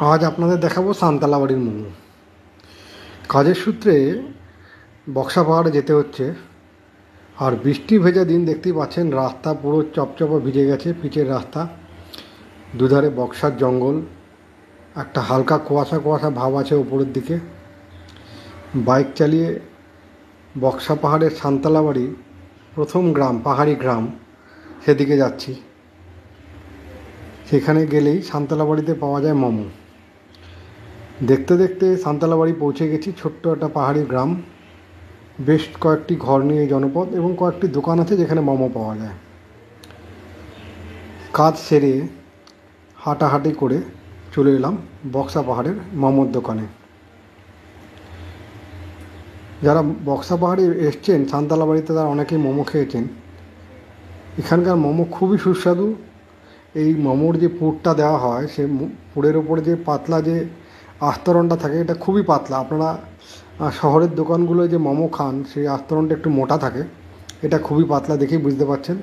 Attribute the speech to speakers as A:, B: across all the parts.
A: আজ আপনাদের দেখাবো সান্তালাবাড়ির মোমো। কাজের সূত্রে বক্সা পাহাড়ে যেতে হচ্ছে, আর বৃষ্টি ভেজা দিন, দেখতেই পাচ্ছেন রাস্তা পুরো চপচপে ভিজে গেছে, পিচের রাস্তা, দুধারে বক্সার জঙ্গল, একটা হালকা কুয়াশা কুয়াশা ভাব আছে ওপরের দিকে। বাইক চালিয়ে বক্সা পাহাড়ের সান্তালাবাড়ি প্রথম গ্রাম, পাহাড়ি গ্রাম, সেদিকে যাচ্ছি। সেখানে গেলেই সান্তালাবাড়িতে পাওয়া যায় মোমো। দেখতে দেখতে সান্তালাবাড়ি পৌঁছে গেছি। ছোট্ট একটা পাহাড়ি গ্রাম, বেশ কয়েকটি ঘর নিয়ে জনপদ এবং কয়েকটি দোকান আছে যেখানে মোমো পাওয়া যায়। কাজ সেরে হাঁটাহাঁটি করে চলে এলাম বক্সা পাহাড়ের মোমোর দোকানে। যারা বক্সা পাহাড়ে এসছেন সান্তালাবাড়িতে, তারা অনেকেই মোমো খেয়েছেন। এখানকার মোমো খুবই সুস্বাদু। এই মোমোর যে পুরটা দেওয়া হয়, সে পুরের ওপরে যে পাতলা যে আস্তরণটা থাকে, এটা খুবই পাতলা। আপনারা শহরের দোকানগুলোয় যে মোমো খান, সেই আস্তরণটা একটু মোটা থাকে, এটা খুবই পাতলা, দেখেই বুঝতে পারছেন।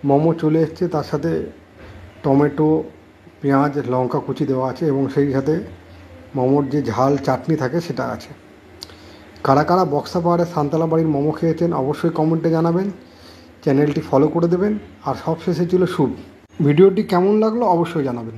A: মোমো চলে এসছে, তার সাথে টমেটো, পেঁয়াজ, লঙ্কা কুচি দেওয়া আছে এবং সেই সাথে মোমোর যে ঝাল চাটনি থাকে সেটা আছে। কারা কারা বক্সা পাহাড়ের সান্তালাবাড়ির মোমো খেয়েছেন অবশ্যই কমেন্টে জানাবেন। চ্যানেলটি ফলো করে দেবেন। আর সবশেষে ছিল শুভ। ভিডিওটি কেমন লাগলো অবশ্যই জানাবেন।